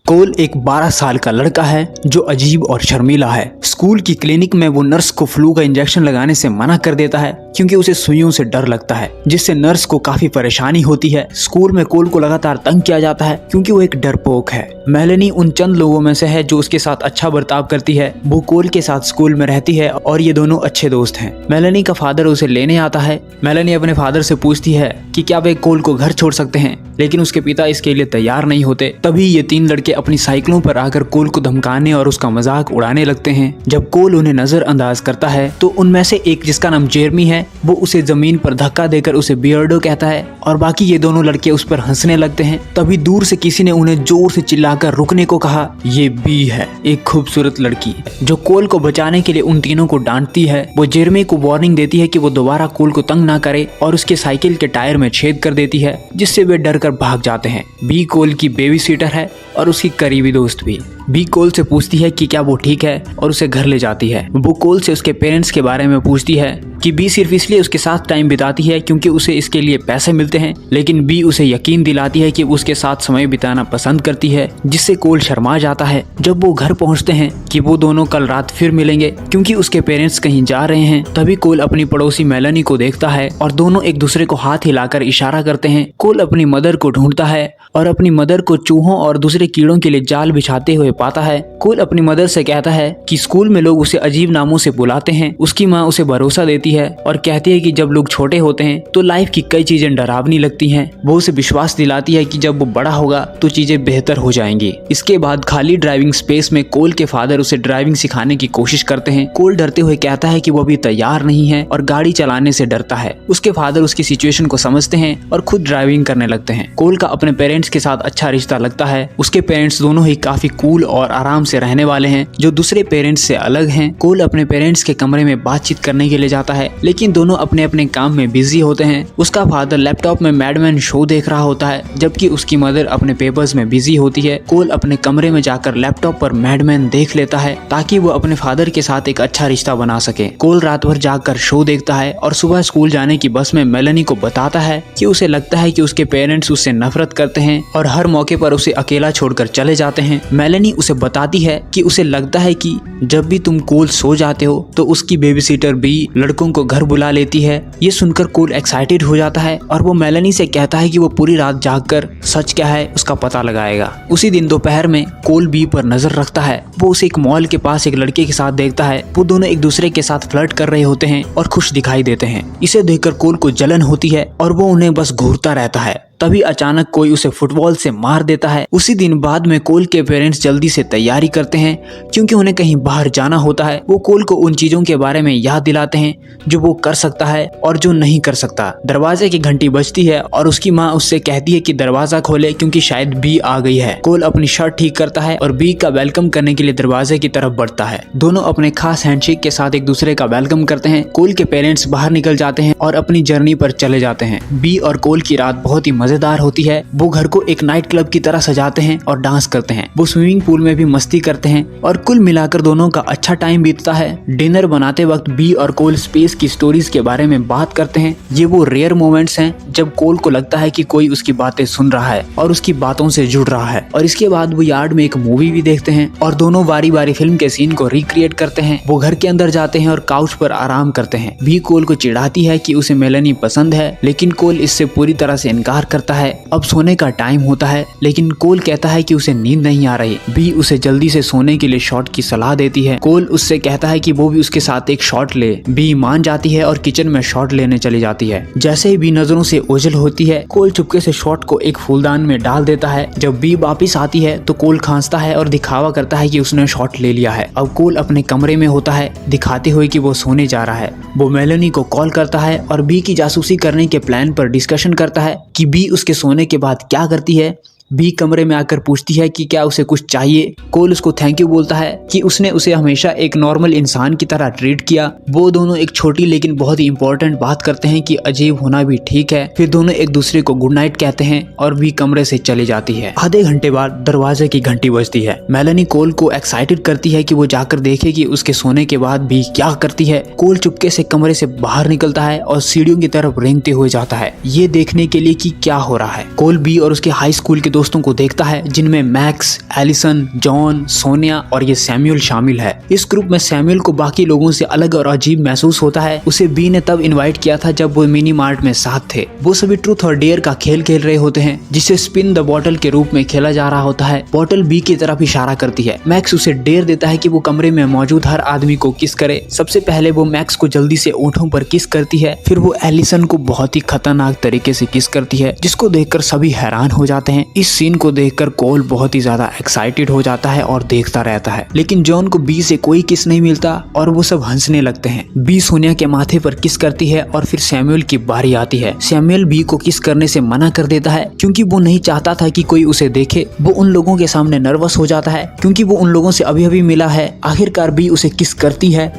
कोल एक 12 साल का लड़का है जो अजीब और शर्मीला है। स्कूल की क्लिनिक में वो नर्स को फ्लू का इंजेक्शन लगाने से मना कर देता है क्योंकि उसे सुइयों से डर लगता है, जिससे नर्स को काफी परेशानी होती है। स्कूल में कोल को लगातार तंग किया जाता है क्योंकि वो एक डरपोक है। मेलेनी उन चंद लोगों में से है जो उसके साथ अच्छा बर्ताव करती है। वो कोल के साथ स्कूल में रहती है और ये दोनों अच्छे दोस्त हैं। मेलेनी का फादर उसे लेने आता है। मेलेनी अपने फादर से पूछती है कि क्या वे कोल को घर छोड़ सकते हैं, लेकिन उसके पिता इसके लिए तैयार नहीं होते। तभी ये तीन लड़के अपनी साइकिलों पर आकर कोल को धमकाने और उसका मजाक उड़ाने लगते हैं। जब कोल उन्हें नजरअंदाज करता है तो उनमें से एक, जिसका नाम जेरमी है, वो उसे जमीन पर धक्का देकर उसे बियर्डो कहता है और बाकी ये दोनों लड़के उस पर हंसने लगते हैं। तभी दूर से किसी ने उन्हें जोर से चिल्लाकर रुकने को कहा। ये बी है, एक खूबसूरत लड़की जो कोल को बचाने के लिए उन तीनों को डांटती है। वो जेरमी को वार्निंग देती है कि वो दोबारा कोल को तंग ना करे और उसके साइकिल के टायर में छेद कर देती है, जिससे वे डर कर भाग जाते हैं। बी कोल की बेबी सीटर है और उसकी करीबी दोस्त भी। बी कोल से पूछती है कि क्या वो ठीक है और उसे घर ले जाती है। वो कोल से उसके पेरेंट्स के बारे में पूछती है कि बी सिर्फ इसलिए उसके साथ टाइम बिताती है क्योंकि उसे इसके लिए पैसे मिलते हैं, लेकिन बी उसे यकीन दिलाती है कि उसके साथ समय बिताना पसंद करती है, जिससे कोल शर्मा जाता है। जब वो घर पहुंचते हैं कि वो दोनों कल रात फिर मिलेंगे क्योंकि उसके पेरेंट्स कहीं जा रहे हैं, तभी कोल अपनी पड़ोसी मेलेनी को देखता है और दोनों एक दूसरे को हाथ हिलाकर इशारा करते हैं। कोल अपनी मदर को ढूंढता है और अपनी मदर को चूहों और दूसरे कीड़ों के लिए जाल बिछाते हुए पाता है। कोल अपनी मदर से कहता है कि स्कूल में लोग उसे अजीब नामों से बुलाते हैं। उसकी माँ उसे भरोसा देती है और कहती है कि जब लोग छोटे होते हैं तो लाइफ की कई चीजें डरावनी लगती हैं। वो उसे विश्वास दिलाती है कि जब वो बड़ा होगा तो चीजें बेहतर हो जाएंगी। इसके बाद खाली ड्राइविंग स्पेस में कोल के फादर उसे ड्राइविंग सिखाने की कोशिश करते हैं। कोल डरते हुए कहता है कि वो अभी तैयार नहीं है और गाड़ी चलाने से डरता है। उसके फादर उसकी सिचुएशन को समझते हैं और खुद ड्राइविंग करने लगते हैं। कोल का अपने पेरेंट्स के साथ अच्छा रिश्ता लगता है। उसके पेरेंट्स दोनों ही काफी कूल और आराम से रहने वाले हैं, जो दूसरे पेरेंट्स से अलग हैं। कोल अपने पेरेंट्स के कमरे में बातचीत करने के लिए जाता है, लेकिन दोनों अपने अपने काम में बिजी होते हैं। उसका फादर लैपटॉप में मैडमैन शो देख रहा होता है, जबकि उसकी मदर अपने पेपर्स में बिजी होती है। कोल अपने कमरे में जाकर लैपटॉप पर मैडमैन देख लेता है ताकि वो अपने फादर के साथ एक अच्छा रिश्ता बना सके। कोल रात भर जाकर शो देखता है और सुबह स्कूल जाने की बस में मेलेनी को बताता है कि उसे लगता है कि उसके पेरेंट्स उससे नफरत करते हैं और हर मौके पर उसे अकेला छोड़कर चले जाते हैं। मेलेनी उसे बताती है कि उसे लगता है कि जब भी तुम कोल सो जाते हो तो उसकी बेबी सीटर भी लड़कों को घर बुला लेती है। ये सुनकर कोल एक्साइटेड हो जाता है और वो मेलेनी से कहता है कि वो पूरी रात जागकर सच क्या है उसका पता लगाएगा। उसी दिन दोपहर में कोल बी पर नजर रखता है। वो उसे एक मॉल के पास एक लड़के के साथ देखता है। वो दोनों एक दूसरे के साथ फ्लर्ट कर रहे होते हैं और खुश दिखाई देते हैं। इसे देखकर कोल को जलन होती है और वो उन्हें बस घूरता रहता है। तभी अचानक कोई उसे फुटबॉल से मार देता है। उसी दिन बाद में कोल के पेरेंट्स जल्दी से तैयारी करते हैं क्योंकि उन्हें कहीं बाहर जाना होता है। वो कोल को उन चीजों के बारे में याद दिलाते हैं जो वो कर सकता है और जो नहीं कर सकता। दरवाजे की घंटी बजती है और उसकी माँ उससे कहती है कि दरवाजा खोले क्योंकि शायद बी आ गई है। कोल अपनी शर्ट ठीक करता है और बी का वेलकम करने के लिए दरवाजे की तरफ बढ़ता है। दोनों अपने खास हैंडशेक के साथ एक दूसरे का वेलकम करते हैं। कोल के पेरेंट्स बाहर निकल जाते हैं और अपनी जर्नी पर चले जाते हैं। बी और कोल की रात बहुत ही मजेदार होती है। वो घर को एक नाइट क्लब की तरह सजाते हैं और डांस करते हैं। वो स्विमिंग पूल में भी मस्ती करते हैं और कुल मिलाकर दोनों का अच्छा टाइम बीतता है। डिनर बनाते वक्त बी और कोल स्पेस की स्टोरीज के बारे में बात करते हैं। ये वो रेयर मोमेंट्स हैं जब कोल को लगता है कि कोई उसकी बातें सुन रहा है और उसकी बातों से जुड़ रहा है। और इसके बाद वो यार्ड में एक मूवी भी देखते हैं और दोनों बारी बारी फिल्म के सीन को रिक्रिएट करते हैं। वो घर के अंदर जाते हैं और काउच पर आराम करते हैं। बी कोल को चिढ़ाती है कि उसे मेलेनी पसंद है, लेकिन कोल इससे पूरी तरह से इनकार करता है। अब सोने का टाइम होता है, लेकिन कोल कहता है कि उसे नींद नहीं आ रही। बी उसे जल्दी से सोने के लिए शॉट की सलाह देती है। कोल उससे कहता है कि वो भी उसके साथ एक शॉट ले। बी मान जाती है और किचन में शॉट लेने चली जाती है। जैसे ही बी नजरों से ओझल होती है, कोल चुपके से शॉट को एक फूलदान में डाल देता है। जब बी वापिस आती है तो कोल खांसता है और दिखावा करता है कि उसने शॉट ले लिया है। अब कोल अपने कमरे में होता है, दिखाते हुए कि वो सोने जा रहा है। वो मेलेनी को कॉल करता है और बी की जासूसी करने के प्लान पर डिस्कशन करता है कि बी उसके सोने के बाद क्या करती है। बी कमरे में आकर पूछती है कि क्या उसे कुछ चाहिए। कोल उसको थैंक यू बोलता है कि उसने उसे हमेशा एक नॉर्मल इंसान की तरह ट्रीट किया। वो दोनों एक छोटी लेकिन बहुत ही इंपॉर्टेंट बात करते हैं कि अजीब होना भी ठीक है। फिर दोनों एक दूसरे को गुड नाइट कहते हैं और बी कमरे से चली जाती है। आधे घंटे बाद दरवाजे की घंटी बजती है। मेलेनी कोल को एक्साइटेड करती है कि वो जाकर देखे कि उसके सोने के बाद बी क्या करती है। कोल चुपके से कमरे से बाहर निकलता है और सीढ़ियों की तरफ रेंगते हुए जाता है, ये देखने के लिए कि क्या हो रहा है। कोल बी और उसके हाई स्कूल के दोस्तों को देखता है जिनमें मैक्स, एलिसन, जॉन, सोनिया और ये सैमुअल शामिल है। इस ग्रुप में सैमुअल को बाकी लोगों से अलग और अजीब महसूस होता है। उसे बी ने तब इनवाइट किया था जब वो मिनी मार्ट में साथ थे। वो सभी ट्रूथ और डेयर का खेल खेल रहे होते हैं जिसे स्पिन द बॉटल के रूप में खेला जा रहा होता है। बॉटल बी की तरफ इशारा करती है। मैक्स उसे डेयर देता है कि वो कमरे में मौजूद हर आदमी को किस करे। सबसे पहले वो मैक्स को जल्दी से ओंठों पर किस करती है, फिर वो एलिसन को बहुत ही खतरनाक तरीके से किस करती है जिसको देखकर सभी हैरान हो जाते हैं। इस सीन को देखकर कोल बहुत ही ज्यादा एक्साइटेड हो जाता है और देखता रहता है, लेकिन जॉन को बी से कोई किस नहीं मिलता और वो सब हंसने लगते हैं। बी सोनिया के माथे पर किस करती है और फिर सैमुअल की बारी आती है। सैमुअल बी को किस करने से मना कर देता है क्योंकि वो नहीं चाहता था कि कोई उसे देखे। वो उन लोगों के सामने नर्वस हो जाता है क्योंकि वो उन लोगों से अभी अभी मिला है। आखिरकार बी उसे किस करती है।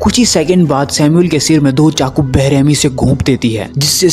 कुछ ही सेकंड बाद सैमुअल के सिर में 2 चाकू बेरहमी से घोंप देती है जिससे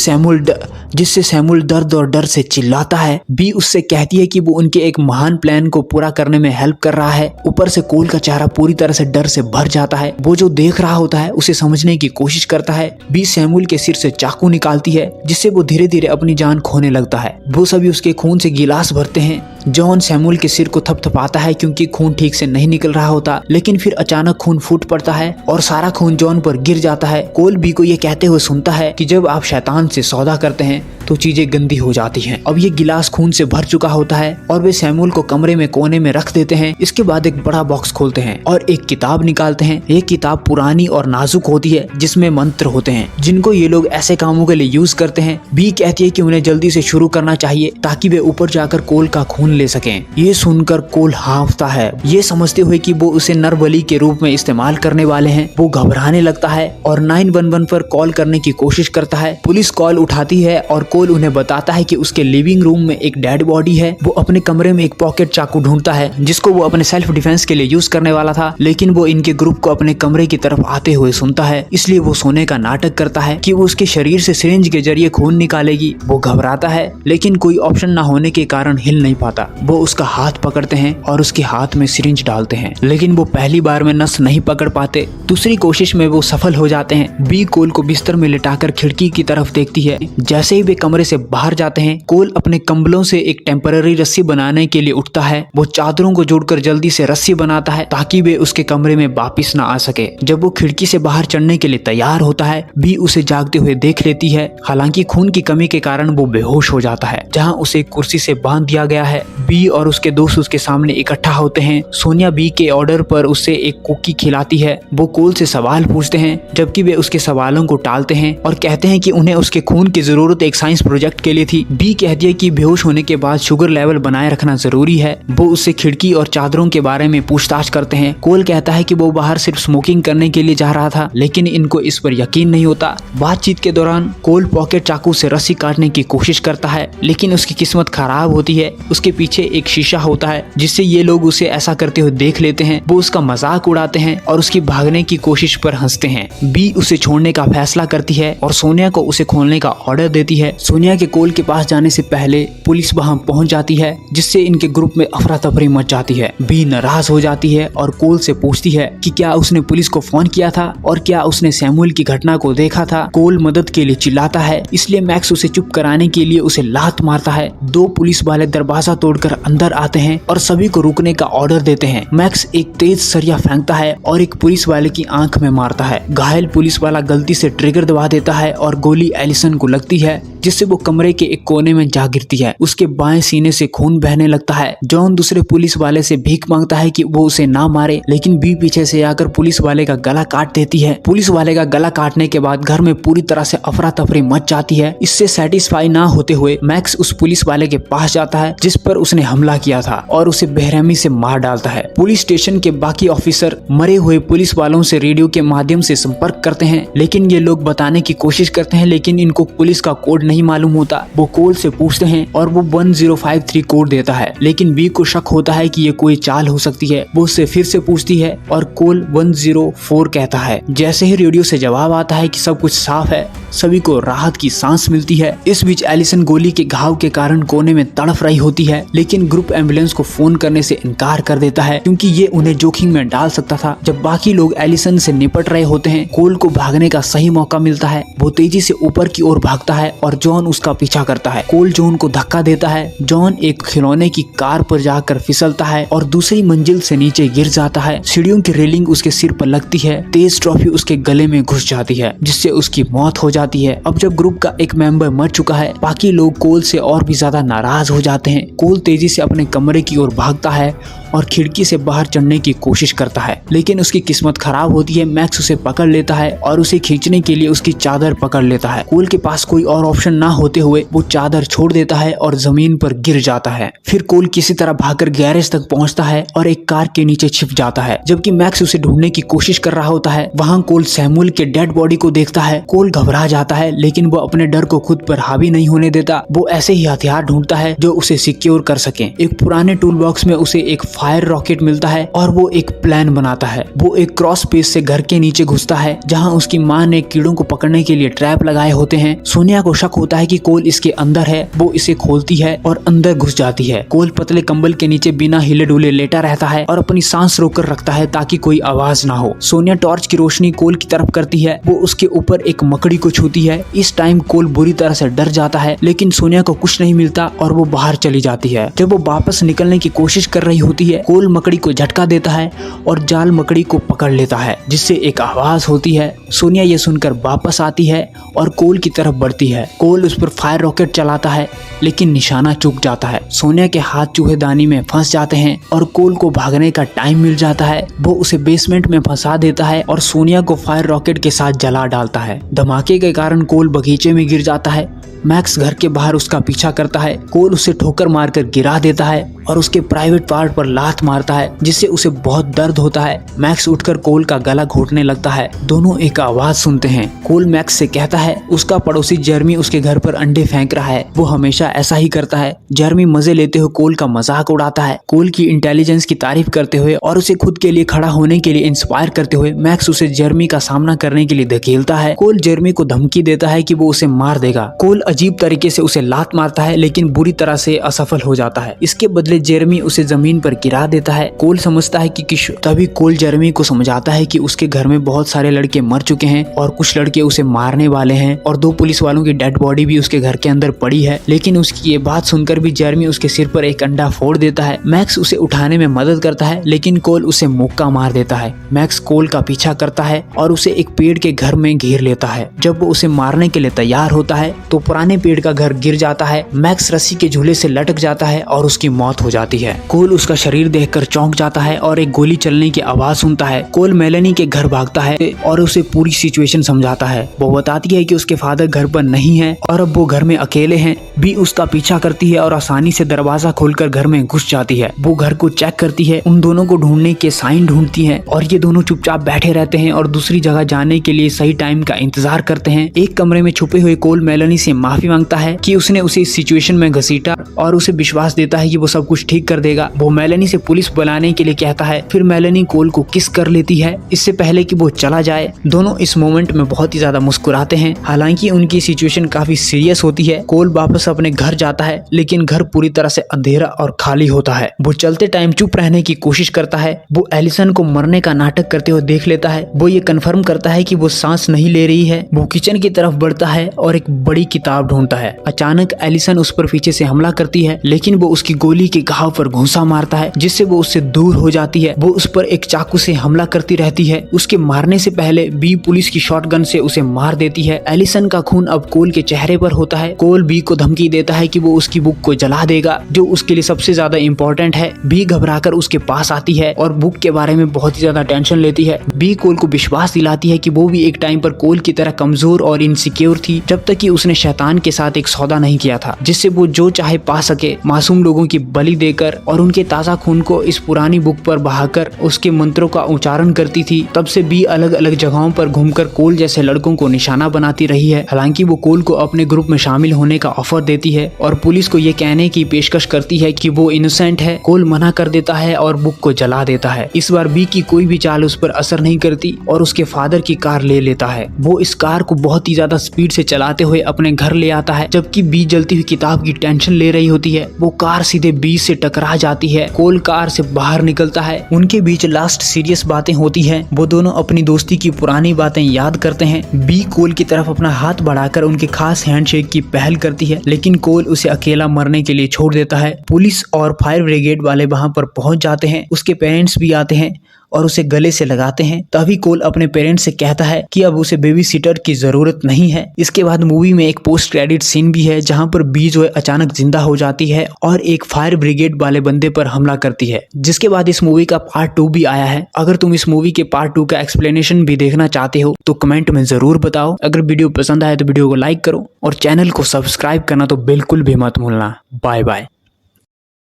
सैमुअल दर्द और डर से चिल्लाता है। बी उससे कहती है कि वो उनके एक महान प्लान को पूरा करने में हेल्प कर रहा है। ऊपर से कोल का चेहरा पूरी तरह से डर से भर जाता है। वो जो देख रहा होता है उसे समझने की कोशिश करता है। बी सैमुअल के सिर से चाकू निकालती है जिससे वो धीरे धीरे अपनी जान खोने लगता है। वो सभी उसके खून से गिलास भरते हैं। जॉन सैमुअल के सिर को थपथपाता है क्योंकि खून ठीक से नहीं निकल रहा होता, लेकिन फिर अचानक खून फूट पड़ता है और सारा खून जॉन पर गिर जाता है। कोल बी को ये कहते हुए सुनता है कि जब आप शैतान से सौदा करते हैं तो चीजें गंदी हो जाती हैं। अब ये गिलास खून से भर चुका होता है और वे सैमुअल को कमरे में कोने में रख देते हैं। इसके बाद एक बड़ा बॉक्स खोलते हैं और एक किताब निकालते हैं। ये किताब पुरानी और नाजुक होती है जिसमें मंत्र होते हैं जिनको ये लोग ऐसे कामों के लिए यूज करते हैं। बी कहती है कि उन्हें जल्दी से शुरू करना चाहिए ताकि वे ऊपर जाकर कोल का खून ले सकें। ये सुनकर कोल हाँफता है, ये समझते हुए कि वो उसे नरबली के रूप में इस्तेमाल करने वाले हैं। वो घबराने लगता है और 911 पर कॉल करने की कोशिश करता है। पुलिस कॉल उठाती है और कोल उन्हें बताता है कि उसके लिविंग रूम में एक डेड बॉडी है। वो अपने कमरे में एक पॉकेट चाकू ढूंढता है जिसको वो अपने सेल्फ डिफेंस के लिए यूज करने वाला था, लेकिन वो इनके ग्रुप को अपने कमरे की तरफ आते हुए सुनता है, इसलिए वो सोने का नाटक करता है कि वो उसके शरीर से सिरिंज के जरिए खून निकालेगी। वो घबराता है लेकिन कोई ऑप्शन न होने के कारण हिल नहीं पाता। वो उसका हाथ पकड़ते हैं और उसके हाथ में सिरिंज डालते हैं, लेकिन वो पहली बार में नस नहीं पकड़ पाते। दूसरी कोशिश में वो सफल हो जाते हैं। बी कोल को बिस्तर में लिटाकर खिड़की की तरफ देखती है। जैसे ही वे कमरे से बाहर जाते हैं, कोल अपने कंबलों से एक टेम्पररी रस्सी बनाने के लिए उठता है। वो चादरों को जोड़कर जल्दी से रस्सी बनाता है ताकि वे उसके कमरे में वापिस न आ सके। जब वो खिड़की से बाहर चढ़ने के लिए तैयार होता है, बी उसे जागते हुए देख लेती है। हालांकि खून की कमी के कारण वो बेहोश हो जाता है, जहाँ उसे एक कुर्सी से बांध दिया गया है। बी और उसके दोस्त उसके सामने इकट्ठा होते हैं। सोनिया बी के ऑर्डर पर उसे एक कुकी खिलाती है। वो कोल से सवाल पूछते हैं जबकि वे उसके सवालों को टालते हैं और कहते हैं कि उन्हें उसके खून की जरूरत एक साइंस प्रोजेक्ट के लिए थी। बी कहती है कि बेहोश होने के बाद शुगर लेवल बनाए रखना जरूरी है। वो उससे खिड़की और चादरों के बारे में पूछताछ करते हैं। कोल कहता है कि वो बाहर सिर्फ स्मोकिंग करने के लिए जा रहा था, लेकिन इनको इस पर यकीन नहीं होता। बातचीत के दौरान कोल पॉकेट चाकू से रस्सी काटने की कोशिश करता है, लेकिन उसकी किस्मत खराब होती है। उसके पीछे एक शीशा होता है जिससे ये लोग उसे ऐसा करते हुए देख लेते हैं। वो उसका मजाक उड़ाते हैं और उसकी भागने की कोशिश पर हंसते हैं। बी उसे छोड़ने का फैसला करती है और सोनिया को उसे खोलने का ऑर्डर देती है। सोनिया के कोल के पास जाने से पहले पुलिस वहां पहुंच जाती है जिससे इनके ग्रुप में अफरा तफरी मच जाती है। बी नाराज हो जाती है और कोल से पूछती है कि क्या उसने पुलिस को फोन किया था और क्या उसने सैमुअल की घटना को देखा था। कोल मदद के लिए चिल्लाता है, इसलिए मैक्स उसे चुप कराने के लिए उसे लात मारता है। 2 पुलिस वाले दरवाजा तोड़कर अंदर आते हैं और सभी को रुकने का ऑर्डर देते हैं। मैक्स एक तेज सरिया फेंकता है और एक पुलिस वाले की आंख में मारता है। घायल पुलिस वाला गलती से ट्रिगर दबा देता है और गोली एलिसन को लगती है, जिससे वो कमरे के एक कोने में जा गिरती है। उसके बाएं सीने से खून बहने लगता है। जॉन दूसरे पुलिस वाले से भीख मांगता है कि वो उसे ना मारे, लेकिन बी पीछे से आकर पुलिस वाले का गला काट देती है। पुलिस वाले का गला काटने के बाद घर में पूरी तरह से अफरा तफरी मच जाती है। इससे सेटिस्फाई ना होते हुए मैक्स उस पुलिस वाले के पास जाता है जिस पर उसने हमला किया था और उसे बेरहमी से मार डालता है। पुलिस स्टेशन के बाकी ऑफिसर मरे हुए पुलिस वालों से रेडियो के माध्यम से संपर्क करते हैं, लेकिन ये लोग बताने की कोशिश करते हैं, लेकिन इनको पुलिस का कोड नहीं मालूम होता। वो कोल से पूछते हैं और वो 1053 कोड देता है, लेकिन बी को शक होता है कि ये कोई चाल हो सकती है। वो उससे फिर से पूछती है और कोल 104 कहता है। जैसे ही रेडियो से जवाब आता है कि सब कुछ साफ है, सभी को राहत की सांस मिलती है। इस बीच एलिसन गोली के घाव के कारण कोने में तड़फ रही होती है, लेकिन ग्रुप एम्बुलेंस को फोन करने से इनकार कर देता है क्योंकि ये उन्हें जोखिम में डाल सकता था। जब बाकी लोग एलिसन से निपट रहे होते हैं, कोल को भागने का सही मौका मिलता है। वो तेजी से ऊपर की ओर भागता है और जॉन उसका पीछा करता है। कोल जॉन को धक्का देता है। जॉन एक खिलौने की कार पर जाकर फिसलता है और दूसरी मंजिल से नीचे गिर जाता है। सीढ़ियों की रेलिंग उसके सिर पर लगती है। तेज ट्रॉफी उसके गले में घुस जाती है जिससे उसकी मौत हो जाती है। अब जब ग्रुप का एक मेंबर मर चुका है, बाकी लोग कोल से और भी ज्यादा नाराज हो जाते हैं। कोल तेजी से अपने कमरे की ओर भागता है और खिड़की से बाहर चढ़ने की कोशिश करता है, लेकिन उसकी किस्मत खराब होती है। मैक्स उसे पकड़ लेता है और उसे खींचने के लिए उसकी चादर पकड़ लेता है। कोल के पास कोई और ऑप्शन ना होते हुए वो चादर छोड़ देता है और जमीन पर गिर जाता है। फिर कोल किसी तरह भागकर गैरेज तक पहुंचता है और एक कार के नीचे छिप जाता है। जबकि मैक्स उसे ढूंढने की कोशिश कर रहा होता है, वहाँ कोल सैमुअल के डेड बॉडी को देखता है। कोल घबरा जाता है, लेकिन वो अपने डर को खुद पर हावी नहीं होने देता। वो ऐसे ही हथियार ढूंढता है जो उसे सिक्योर कर सके। एक पुराने टूल बॉक्स में उसे एक फायर रॉकेट मिलता है और वो एक प्लान बनाता है। वो एक क्रॉस पेस से घर के नीचे घुसता है जहाँ उसकी माँ ने कीड़ों को पकड़ने के लिए ट्रैप लगाए होते हैं। सोनिया को शक होता है कि कोल इसके अंदर है। वो इसे खोलती है और अंदर घुस जाती है। कोल पतले कंबल के नीचे बिना हिले डुले लेटा रहता है और अपनी सांस रोककर रखता है ताकि कोई आवाज ना हो। सोनिया टॉर्च की रोशनी कोल की तरफ करती है। वो उसके ऊपर एक मकड़ी को छूती है। इस टाइम कोल बुरी तरह से डर जाता है, लेकिन सोनिया को कुछ नहीं मिलता और वो बाहर चली जाती है। जब वो वापस निकलने की कोशिश कर रही होती है, कोल मकड़ी को झटका देता है और जाल मकड़ी को पकड़ लेता है, जिससे एक आवाज होती है। सोनिया ये सुनकर वापस आती है और कोल की तरफ बढ़ती है। कोल उस पर फायर रॉकेट चलाता है, लेकिन निशाना चूक जाता है। सोनिया के हाथ चूहेदानी में फंस जाते हैं और कोल को भागने का टाइम मिल जाता है। वो उसे बेसमेंट में फंसा देता है और सोनिया को फायर रॉकेट के साथ जला डालता है। धमाके के कारण कोल बगीचे में गिर जाता है। मैक्स घर के बाहर उसका पीछा करता है। कोल उसे ठोकर मारकर गिरा देता है और उसके प्राइवेट पार्ट पर लात मारता है, जिससे उसे बहुत दर्द होता है। मैक्स उठकर कोल का गला घोटने लगता है। दोनों एक आवाज सुनते हैं। कोल मैक्स से कहता है उसका पड़ोसी जर्मी उसके घर पर अंडे फेंक रहा है। वो हमेशा ऐसा ही करता है। जर्मी मजे लेते हुए कोल का मजाक उड़ाता है। कोल की इंटेलिजेंस की तारीफ करते हुए और उसे खुद के लिए खड़ा होने के लिए इंस्पायर करते हुए मैक्स उसे जर्मी का सामना करने के लिए धकेलता है। कोल जर्मी को धमकी देता है कि वो उसे मार देगा। कोल अजीब तरीके से उसे लात मारता है, लेकिन बुरी तरह से असफल हो जाता है। इसके बदले जेरमी उसे जमीन पर गिरा देता है। कोल समझता है कि तभी कोल जेरमी को समझाता है कि उसके घर में बहुत सारे लड़के मर चुके हैं और कुछ लड़के उसे मारने वाले हैं और 2 पुलिस वालों की डेड बॉडी भी उसके घर के अंदर पड़ी है। लेकिन उसकी ये बात सुनकर भी जेरमी उसके सिर पर एक अंडा फोड़ देता है। मैक्स उसे उठाने में मदद करता है, लेकिन कोल उसे मुक्का मार देता है। मैक्स कोल का पीछा करता है और उसे एक पेड़ के घर में घेर लेता है। जब वो उसे मारने के लिए तैयार होता है तो पुराने पेड़ का घर गिर जाता है। मैक्स रस्सी के झूले से लटक जाता है और उसकी मौत हो जाती है। कोल उसका शरीर देखकर चौंक जाता है और एक गोली चलने की आवाज सुनता है। कोल मेलेनी के घर भागता है और उसे पूरी सिचुएशन समझाता है। वो बताती है कि उसके फादर घर पर नहीं है और अब वो घर में अकेले हैं। बी उसका पीछा करती है और आसानी से दरवाजा खोलकर घर में घुस जाती है। वो घर को चेक करती है, उन दोनों को ढूंढने के साइन ढूंढती है और ये दोनों चुपचाप बैठे रहते हैं और दूसरी जगह जाने के लिए सही टाइम का इंतजार करते हैं। एक कमरे में छुपे हुए कोल मेलेनी से माफी मांगता है कि उसने उसे इस सिचुएशन में घसीटा और उसे विश्वास देता है कि वो सब कुछ ठीक कर देगा। वो मेलेनी से पुलिस बुलाने के लिए कहता है। फिर मेलेनी कोल को किस कर लेती है इससे पहले कि वो चला जाए। दोनों इस मोमेंट में बहुत ही ज्यादा मुस्कुराते हैं। हालांकि उनकी सिचुएशन काफी सीरियस होती है। कोल वापस अपने घर जाता है, लेकिन घर पूरी तरह से अंधेरा और खाली होता है। वो चलते टाइम चुप रहने की कोशिश करता है। वो एलिसन को मरने का नाटक करते हुए देख लेता है। वो ये कंफर्म करता है कि वो सांस नहीं ले रही है। वो किचन की तरफ बढ़ता है और एक बड़ी किताब ढूंढता है। अचानक एलिसन उस पर पीछे से हमला करती है, लेकिन वो उसकी गोली के घाव पर घूंसा मारता है, जिससे वो उससे दूर हो जाती है। वो उस पर एक चाकू से हमला करती रहती है। उसके मारने से पहले बी पुलिस की शॉटगन से उसे मार देती है। एलिसन का खून अब कोल के चेहरे पर होता है। कोल बी को धमकी देता है कि वो उसकी बुक को जला देगा, जो उसके लिए सबसे ज्यादा इम्पोर्टेंट है। बी घबराकर उसके पास आती है और बुक के बारे में बहुत ही ज्यादा टेंशन लेती है। बी कोल को विश्वास दिलाती है कि वो भी एक टाइम पर कोल की तरह कमजोर और इनसिक्योर थी, जब तक कि उसने शैतान के साथ एक सौदा नहीं किया था, जिससे वो जो चाहे पा सके, मासूम लोगों की बलि देकर और उनके ताजा खून को इस पुरानी बुक पर बहाकर उसके मंत्रों का उच्चारण करती थी। तब से बी अलग अलग जगहों पर घूमकर कोल जैसे लड़कों को निशाना बनाती रही है। हालांकि वो कोल को अपने ग्रुप में शामिल होने का ऑफर दावत देती है और पुलिस को ये कहने की पेशकश करती है कि वो इनोसेंट है। कोल मना कर देता है और बुक को जला देता है। इस बार बी की कोई भी चाल उस पर असर नहीं करती और उसके फादर की कार ले लेता है। वो इस कार को बहुत ही ज्यादा स्पीड से चलाते हुए अपने घर ले आता है। जबकि बी जलती हुई किताब की टेंशन ले रही होती है, वो कार सीधे बी से टकरा जाती है। कोल कार से बाहर निकलता है। उनके बीच लास्ट सीरियस बातें होती है। वो दोनों अपनी दोस्ती की पुरानी बातें याद करते हैं। बी कोल की तरफ अपना हाथ बढ़ाकर उनके खास हैंडशेक की पहल करती है, लेकिन कोल उसे अकेला मरने के लिए छोड़ देता है। पुलिस और फायर ब्रिगेड वाले वहां पर पहुंच जाते हैं। उसके पेरेंट्स भी आते हैं और उसे गले से लगाते हैं। तभी कोल अपने पेरेंट्स से कहता है कि अब उसे बेबी सिटर की जरूरत नहीं है। इसके बाद मूवी में एक पोस्ट क्रेडिट सीन भी है जहां पर बी जो है अचानक जिंदा हो जाती है और एक फायर ब्रिगेड वाले बंदे पर हमला करती है। जिसके बाद इस मूवी का पार्ट 2 भी आया है। अगर तुम इस मूवी के पार्ट 2 का एक्सप्लेनेशन भी देखना चाहते हो तो कमेंट में जरूर बताओ। अगर वीडियो पसंद आए तो वीडियो को लाइक करो और चैनल को सब्सक्राइब करना तो बिल्कुल भी मत भूलना। Bye bye.